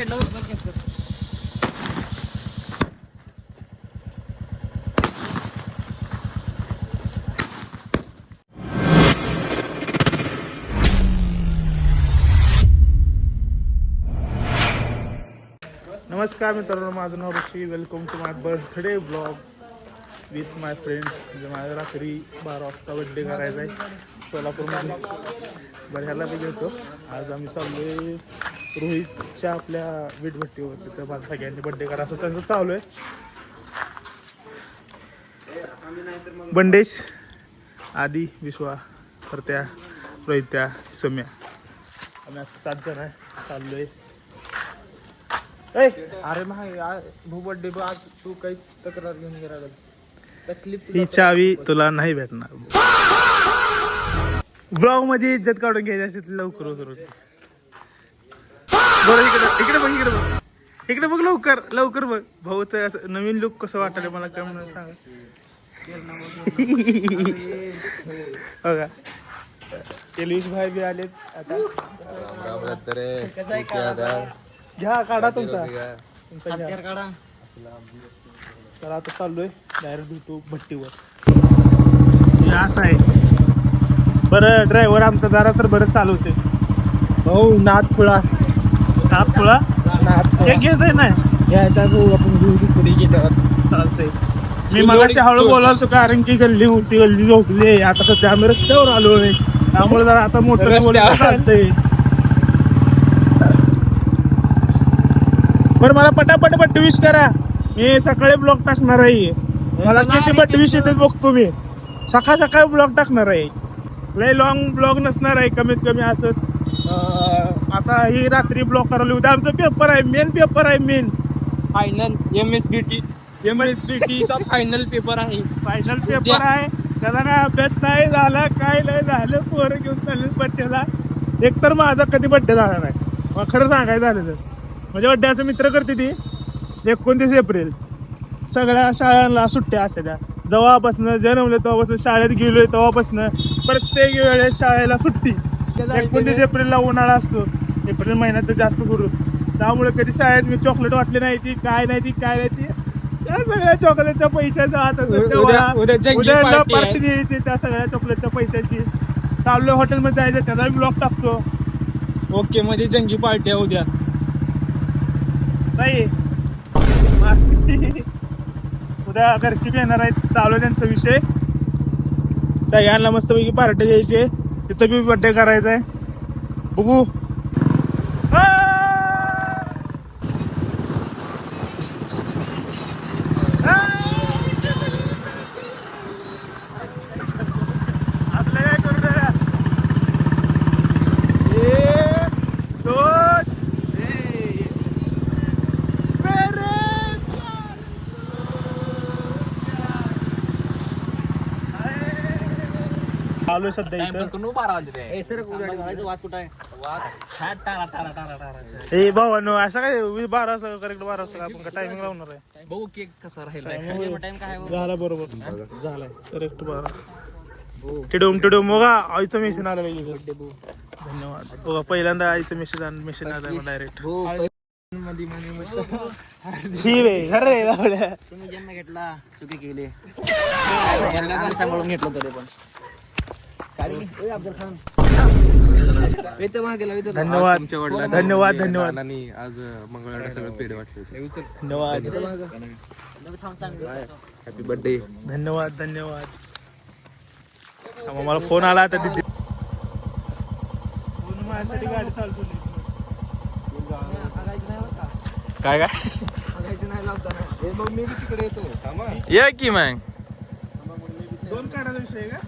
नमस्कार मित्रांनो, माझं नाव Rishi. Welcome to my birthday blog with my friends. म्हणजे माझ्या रात्री 12 वाजता बड्डे करायचा आहे सोलापूरमध्ये. बरं ह्याला मी घेतो. आज आम्ही चाललो आहे रोहितच्या आपल्या वीटभट्टीवर. तिथं माझं सगळ्यांनी बड्डे करा असं त्यांचं चालू आहे. बंडेश, आदी, विश्वा, परत्या, रोहित्या, सम्या, आम्ही असं 7 जण आहे चाललो आहे. अरे भाऊ बर्थडे आज तू काही तक्रार घेऊन गेला तकलीफ ही चावी तुला नाही भेटणार. ब्लॉग मध्ये इज्जत काढून घ्यायची असेल तर लवकर होत. बरं इकडे बघ, इकडे बघ, लवकर बघ. भाऊचं असं नवीन लुक कसं वाटलं मला काय म्हणून सांग. बघा तेलविश भाई बी आलेत आता. घ्या काढा तुमचा काढा. तर आता चाललोय डायरेक्ट भेटू भट्टीवर. असं आहे. बरं ड्रायव्हर आमचा जरा तर बरं चालवते. भाऊ नाथखुळा हे घ्यायचंय नाही घ्यायचा भाऊ. आपण पुढे घेतो चालतंय. मी मगाशी हळू बोलावतो कारण की गल्ली झोपली. आता सध्या आम्ही रस्त्यावर आलोय त्यामुळे जरा आता मोठं चालतंय. बरं मला पटापट बड्डे विश करा. मी सकाळी ब्लॉग टाकणार आहे. मला किती बड्डे विश येते बघतो मी. सकाळ ब्लॉग टाकणार आहे. लय लॉंग ब्लॉग नसणार आहे, कमीत कमी असं. आता ही रात्री ब्लॉग करायला. उद्या आमचा पेपर आहे, मेन पेपर आहे. Main final MSBT final paper आहे. त्याला काय अभ्यास नाही झाला, काय नाही झालं. पोरं घेऊन चालले बड्डेला. एकतर माझा कधी बड्डे झाला नाही. मग खरं सांगायचं झालं तर म्हणजे बड्डेचं मित्र करते ती 29 एप्रिल. सगळ्या शाळांना सुट्ट्या असत्या. जेव्हापासून जन्मले तेव्हापासून शाळेत गेलोय तेव्हापासून प्रत्येक वेळेस शाळेला सुट्टी. 29 एप्रिलला उन्हाळा असतो. एप्रिल महिन्यात तर जास्त करून. त्यामुळे कधी शाळेत मी चॉकलेट वाटली नाही ती काय नाही त्या सगळ्या चॉकलेटच्या पैशाचं आता उद्या पार्टी द्यायची त्या सगळ्या चॉकलेटच्या पैशाची. चाललो हॉटेलमध्ये जायचं, त्याचा ब्लॉग टाकतो. ओके मध्ये जंगी पार्टी आहे उद्या. नाही उद्या घरची बी येणार आहेत. चालू त्यांचा विषय. सगळ्यांना मस्तपैकी पार्टी द्यायची. तिथं बी बड्डे करायचा आहे. बघू. आपलं काय करू द्या. आलोय सध्या इथं. ए भावानो असं काय 12 वाजता करेक्ट 12 वाजता आपण का टायमिंग लावणार आहे. बघू केक कसा राहिला. झाला बरोबर झालाय करेक्ट 12. टिडूम बघा आईचं मेसेज आलं पाहिजे. धन्यवाद. बघा पहिल्यांदा आईचं मेसेज आलं डायरेक्ट. तुम्ही जन्म घेतला चुकी केली सांभाळून घेतलं तरी पण. धन्यवाद आज मंगळवार सगळं पेढे वाटले. धन्यवाद. Happy birthday. धन्यवाद. मला फोन आला आता तिथे माझ्यासाठी गाडी चालतो. काय मग मी तिकडे येतो. या की मग 2 काढायचा विषय का.